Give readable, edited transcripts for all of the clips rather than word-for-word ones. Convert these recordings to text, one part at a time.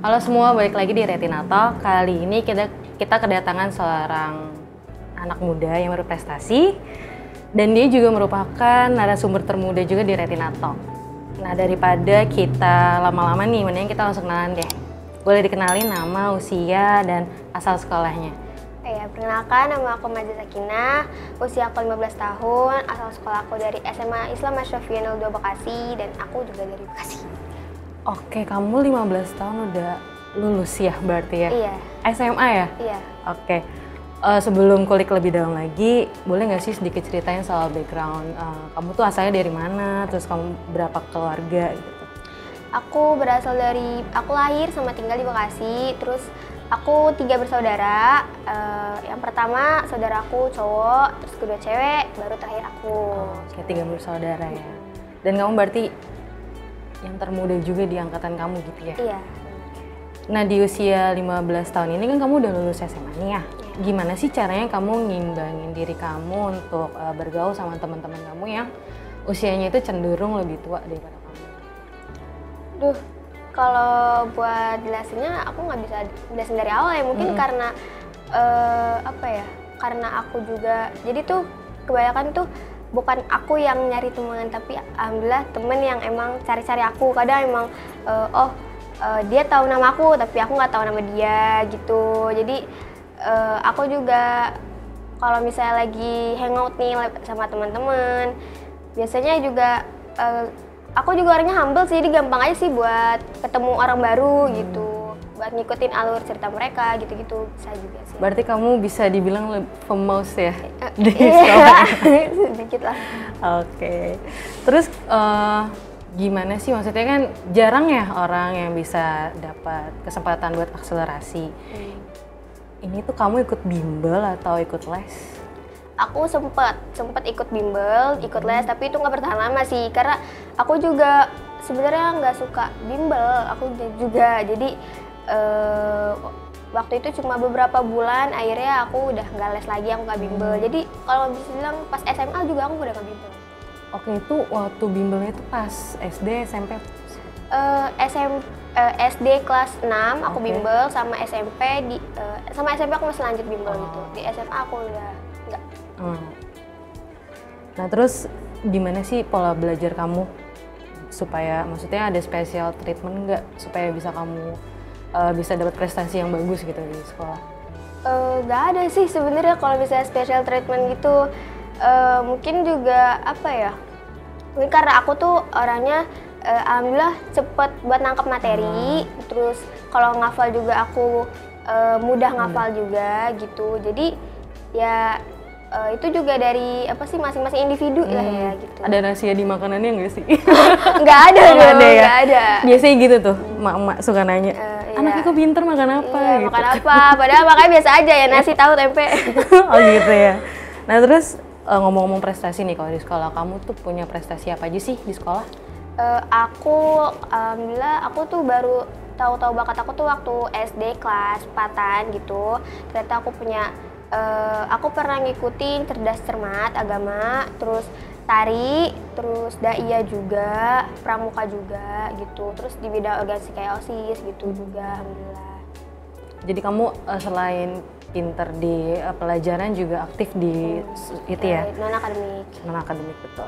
Halo semua, balik lagi di Retinatal. Kali ini kita kedatangan seorang anak muda yang berprestasi dan dia juga merupakan narasumber termuda juga di Retinatal. Nah, daripada kita lama-lama nih, mending kita langsung kenalan deh. Boleh dikenalin nama, usia, dan asal sekolahnya. Ya, perkenalkan, nama aku Maja Sakinah, usia aku 15 tahun, asal sekolah aku dari SMA Islam Ashrafiyah 02 Bekasi, dan aku juga dari Bekasi. Oke, kamu 15 tahun udah lulus ya berarti ya? Iya. SMA ya? Iya. Oke. Sebelum kulik lebih dalam lagi, boleh nggak sih sedikit ceritain soal background kamu tuh asalnya dari mana, terus kamu berapa keluarga gitu? Aku lahir sama tinggal di Bekasi, terus aku 3 bersaudara. Yang pertama saudaraku cowok, terus kedua cewek, baru terakhir aku. Oke, 3 bersaudara ya. Dan kamu berarti yang termuda juga di angkatan kamu gitu ya? Iya. Nah, di usia 15 tahun ini kan kamu udah lulus SMA nih ya? Gimana sih caranya kamu ngimbangin diri kamu untuk bergaul sama teman-teman kamu yang usianya itu cenderung lebih tua daripada kamu? Duh, kalau buat jelasinnya aku nggak bisa jelasin dari awal ya, mungkin karena karena aku juga, jadi tuh kebanyakan tuh bukan aku yang nyari teman, tapi alhamdulillah temen yang emang cari-cari aku. Kadang emang dia tahu nama aku tapi aku nggak tahu nama dia gitu. Jadi aku juga kalau misalnya lagi hangout nih sama teman-teman, biasanya juga aku juga orangnya humble sih, jadi gampang aja sih buat ketemu orang baru gitu, buat ngikutin alur cerita mereka gitu-gitu, bisa juga sih. Berarti kamu bisa dibilang famous ya di Iya, sekolah? sedikit lah. Oke. Terus gimana sih, maksudnya kan jarang ya orang yang bisa dapat kesempatan buat akselerasi. Ini tuh kamu ikut bimbel atau ikut les? Aku sempet ikut bimbel, ikut les, tapi itu nggak bertahan lama sih, karena aku juga sebenarnya nggak suka bimbel, aku juga. Jadi waktu itu cuma beberapa bulan, akhirnya aku udah nggak les lagi, aku nggak bimbel. Jadi kalau bisa bilang pas SMA juga aku udah nggak bimbel. Oke, itu waktu bimbelnya itu pas SD, SMP? SD kelas 6 aku bimbel, sama SMP sama SMP aku masih lanjut bimbel gitu. Di SMA aku udah enggak. Nah, terus gimana sih pola belajar kamu supaya, maksudnya ada special treatment nggak supaya bisa kamu bisa dapat prestasi yang bagus gitu di sekolah? Nggak ada sih sebenarnya kalau misalnya special treatment gitu. Mungkin juga mungkin karena aku tuh orangnya alhamdulillah cepet buat nangkep materi, terus kalau ngafal juga aku mudah ngafal juga gitu. Jadi ya itu juga dari masing-masing individu lah ya gitu. Ada rahasia di makanannya nggak sih? Nggak ada dong, Nggak ada ya? nggak ada. Biasanya gitu tuh, emak-emak suka nanya, anaknya kok pinter makan apa? Iya, gitu. makan apa? Padahal makanya biasa aja ya, nasi tahu tempe. Oh gitu ya. Nah, terus ngomong-ngomong prestasi nih, kalau di sekolah kamu tuh punya prestasi apa aja sih di sekolah? Alhamdulillah aku tuh baru tahu bakat aku tuh waktu SD kelas 4-an gitu. Ternyata aku pernah ngikutin cerdas cermat agama, terus tari, terus daiyah juga, pramuka juga gitu. Terus di bidang organisasi kayak OSIS gitu juga, alhamdulillah. Jadi kamu selain pinter di pelajaran juga aktif di itu ya? Non-akademik. Non-akademik, betul.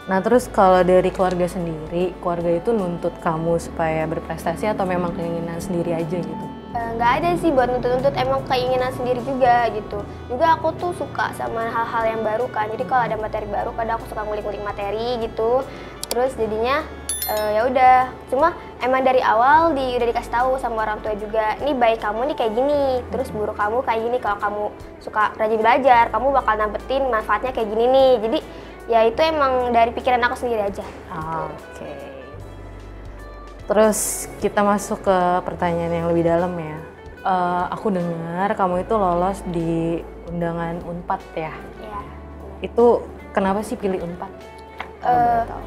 Nah, terus kalau dari keluarga sendiri, keluarga itu nuntut kamu supaya berprestasi atau memang keinginan sendiri aja gitu? Nggak ada sih buat nuntut-nuntut, emang keinginan sendiri juga gitu. Juga aku tuh suka sama hal-hal yang baru kan, jadi kalau ada materi baru kadang aku suka ngulik-ngulik materi gitu. Terus jadinya ya udah, cuma emang dari awal udah dikasih tahu sama orang tua juga, ini baik kamu nih kayak gini, terus buruk kamu kayak gini. Kalau kamu suka rajin belajar, kamu bakal dapetin manfaatnya kayak gini nih. Jadi ya itu emang dari pikiran aku sendiri aja. Oke. Terus kita masuk ke pertanyaan yang lebih dalam ya. Aku dengar kamu itu lolos di undangan Unpad ya? Iya. Itu kenapa sih pilih Unpad? Kalau boleh tahu.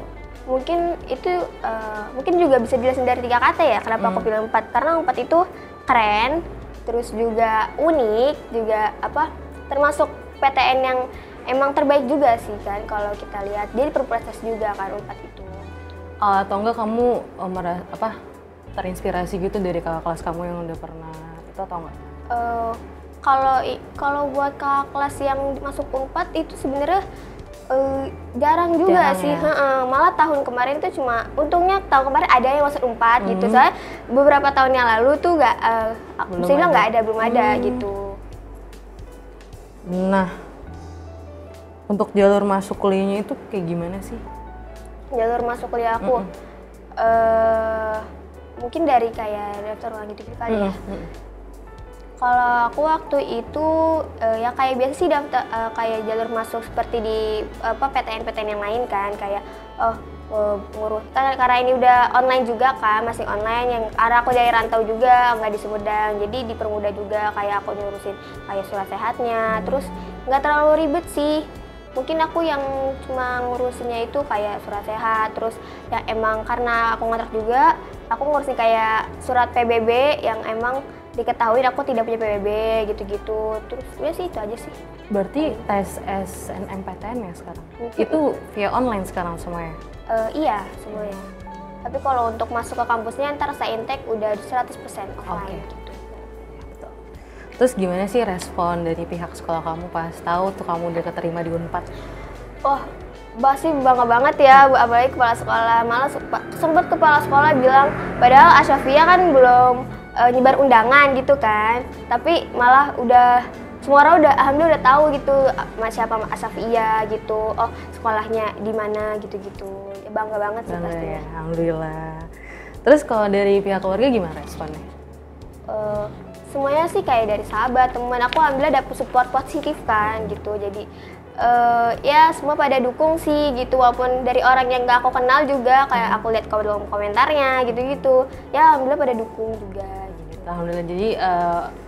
Mungkin juga bisa jelasin dari 3 kata ya kenapa aku pilih Unpad. Karena Unpad itu keren, terus juga unik, juga termasuk PTN yang emang terbaik juga sih kan kalau kita lihat. Jadi berprestasi juga kan Unpad itu. Atau enggak kamu terinspirasi gitu dari kakak kelas kamu yang udah pernah itu atau enggak? Kalau buat kakak kelas yang masuk Unpad itu sebenarnya jarang juga Jarang sih. ya? Malah tahun kemarin tuh untungnya tahun kemarin ada yang masuk Unpad gitu. Soalnya beberapa tahun yang lalu tuh bisa bilang belum ada gitu. Nah, untuk jalur masuk kuliahnya itu kayak gimana sih? Jalur masuk kuliah aku mungkin dari kayak daftar ulang gitu kali ya. Kalau aku waktu itu ya kayak biasa sih daftar kayak jalur masuk seperti di PTN-PTN yang lain kan, kayak ngurus karena ini udah online juga kan, masih online, yang karena aku dari rantau juga nggak di Sumedang, jadi dipermudah juga kayak aku ngurusin kayak surat sehatnya, terus nggak terlalu ribet sih. Mungkin aku yang cuma ngurusinnya itu kayak surat sehat, terus ya emang karena aku ngontrak juga, aku ngurusin kayak surat PBB yang emang diketahui aku tidak punya PBB gitu-gitu. Terus ya sih itu aja sih. Berarti tes SNMPTN ya sekarang? Itu via online sekarang semuanya? Iya semuanya. Tapi kalau untuk masuk ke kampusnya ntar Saintek udah 100% offline gitu. Terus gimana sih respon dari pihak sekolah kamu pas tahu tuh kamu udah keterima di Unpad? Oh, pasti bangga banget ya, apalagi kepala sekolah. Malah sempat kepala sekolah bilang, padahal Asyafia kan belum nyebar undangan gitu kan, tapi malah udah semua orang alhamdulillah udah tahu gitu siapa Asyafia gitu, oh sekolahnya di mana gitu-gitu. Ya, bangga banget sih pasti. Ya, alhamdulillah. Terus kalau dari pihak keluarga gimana responnya? Semuanya sih kayak dari sahabat, teman aku alhamdulillah dapet support positif kan gitu. Jadi ya semua pada dukung sih gitu, walaupun dari orang yang gak aku kenal juga, kayak aku lihat kolom komentarnya gitu-gitu. Ya alhamdulillah pada dukung juga gitu. Alhamdulillah, jadi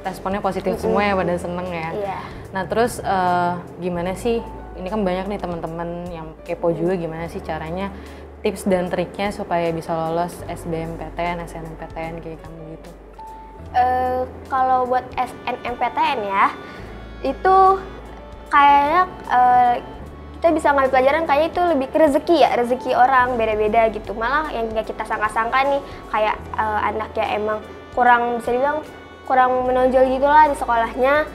responnya positif semua ya, pada seneng ya. Iya. Nah terus gimana sih, ini kan banyak nih teman-teman yang kepo juga, gimana sih caranya, tips dan triknya supaya bisa lolos SBMPTN, SNMPTN kayak kamu gitu? Kalau buat SNMPTN ya, itu kayaknya kita bisa ngambil pelajaran kayaknya itu lebih ke rezeki ya, rezeki orang beda-beda gitu. Malah yang gak kita sangka-sangka nih, kayak anaknya emang kurang, bisa dibilang kurang menonjol gitulah di sekolahnya,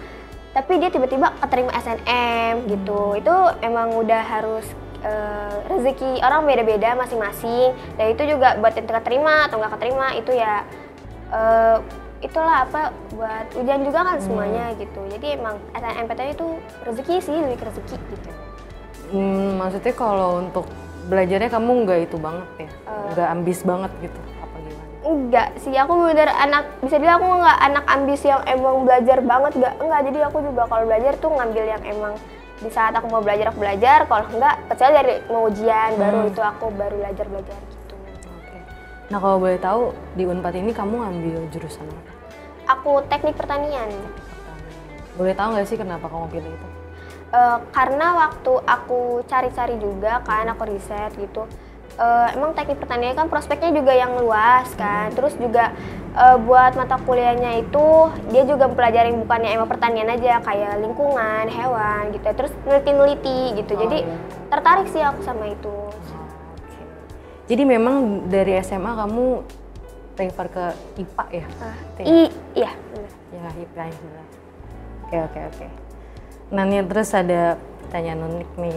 tapi dia tiba-tiba keterima SNM gitu. Itu emang udah harus rezeki orang beda-beda masing-masing, dan itu juga buat yang keterima atau nggak keterima itu ya itulah buat ujian juga kan semuanya gitu. Jadi emang SNMPTN itu rezeki sih, lebih ke rezeki gitu. Maksudnya kalau untuk belajarnya kamu nggak itu banget ya? Nggak ambis banget gitu? Apa gimana? Enggak sih, aku bener bisa bilang aku nggak anak ambis yang emang belajar banget, enggak. Jadi aku juga kalau belajar tuh ngambil yang emang di saat aku mau belajar, aku belajar. Kalau enggak, kecuali dari mau ujian, baru itu aku baru belajar gitu. Oke. Nah kalau boleh tahu, di Unpad ini kamu ngambil jurusan apa? Aku teknik pertanian. Boleh tahu nggak sih kenapa kamu pilih itu? Karena waktu aku cari-cari juga kan, aku riset gitu, emang teknik pertanian kan prospeknya juga yang luas kan, terus juga buat mata kuliahnya itu dia juga mempelajari bukannya emang pertanian aja, kayak lingkungan, hewan gitu, terus neliti-neliti gitu. Jadi tertarik sih aku sama itu. Okay. Jadi memang dari SMA kamu prefer ke IPA ya? Iya. Ya IPA ya benar. Oke. Nah nih terus ada pertanyaan unik nih.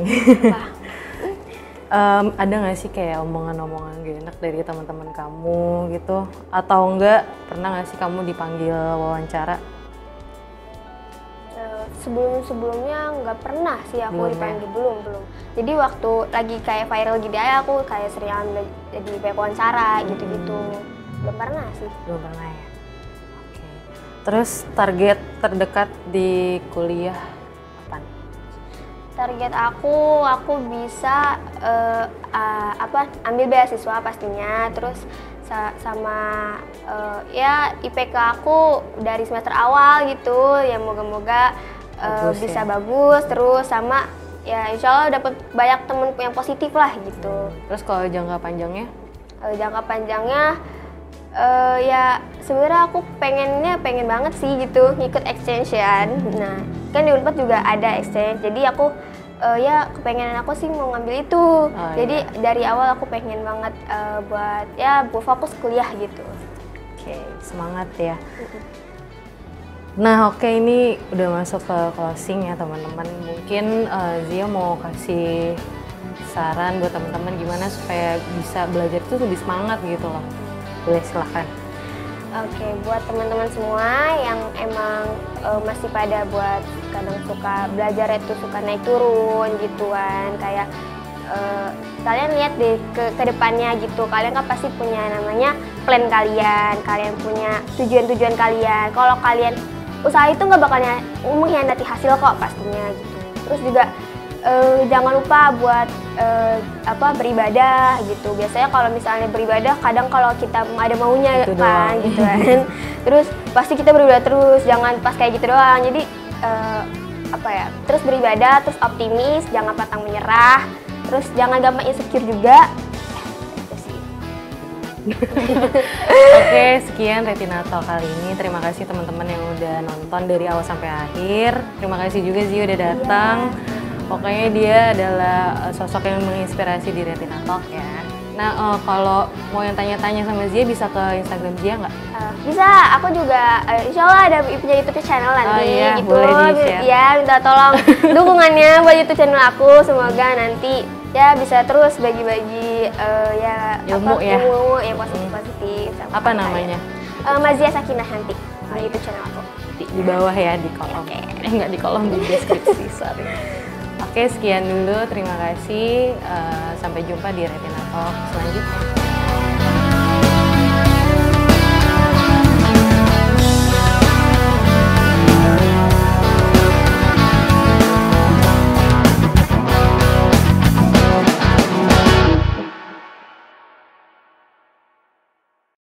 Ada nggak sih kayak omongan-omongan gak enak dari teman-teman kamu gitu? Atau enggak pernah nggak sih kamu dipanggil wawancara? Sebelumnya nggak pernah sih aku Belum, dipanggil, belum. Jadi waktu lagi kayak viral gini aja aku kayak sering jadi banyak wawancara gitu-gitu. Belum pernah sih. Belum pernah ya? Oke. Terus target terdekat di kuliah apa? Target aku bisa ambil beasiswa pastinya, terus sama ya IPK aku dari semester awal gitu, ya moga-moga bisa bagus, terus sama ya insya Allah dapat banyak temen yang positif lah gitu. Terus kalau jangka panjangnya? Jangka panjangnya ya sebenarnya aku pengen banget sih gitu ngikut exchange-an. Nah kan di Unpad juga ada exchange, jadi aku ya kepengenan aku sih mau ngambil itu. Jadi dari awal aku pengen banget buat fokus kuliah gitu. Oke, semangat ya. Nah, oke, ini udah masuk ke closing ya teman-teman. Mungkin Zia mau kasih saran buat teman-teman gimana supaya bisa belajar itu lebih semangat gitu loh. Boleh, silahkan. Oke, buat teman-teman semua yang emang masih pada buat kadang suka belajar itu suka naik turun gitu kan, kayak kalian lihat deh ke depannya gitu, kalian kan pasti punya namanya plan kalian punya tujuan-tujuan kalian. Kalau kalian usaha itu nggak bakal mengkhianati hasil kok pastinya gitu. Terus juga jangan lupa buat beribadah gitu. Biasanya kalau misalnya beribadah kadang kalau kita ada maunya gitu kan doang. gitu kan. Terus pasti kita beribadah terus, jangan pas kayak gitu doang. Jadi terus beribadah, terus optimis, jangan pantang menyerah, terus jangan gampang insecure juga. Itu sih. Oke, sekian Retina Talk kali ini. Terima kasih teman-teman yang udah nonton dari awal sampai akhir. Terima kasih juga Zia udah datang. Pokoknya dia adalah sosok yang menginspirasi di Retina Talk ya. Nah, kalau mau yang tanya-tanya sama Zia bisa ke Instagram Zia nggak? Bisa, aku juga insya Allah ada punya YouTube channel nanti iya, gitu. boleh di-share. Ya, minta tolong dukungannya buat YouTube channel aku. Semoga nanti ya bisa terus bagi-bagi Ilmu ya? ilmu yang positif-positif. Apa namanya? Mazia Sakinah nanti di YouTube channel aku. Di bawah ya, di kolom. Nggak di kolom, di deskripsi, sorry. Oke, sekian dulu. Terima kasih. Sampai jumpa di Retina Talk selanjutnya.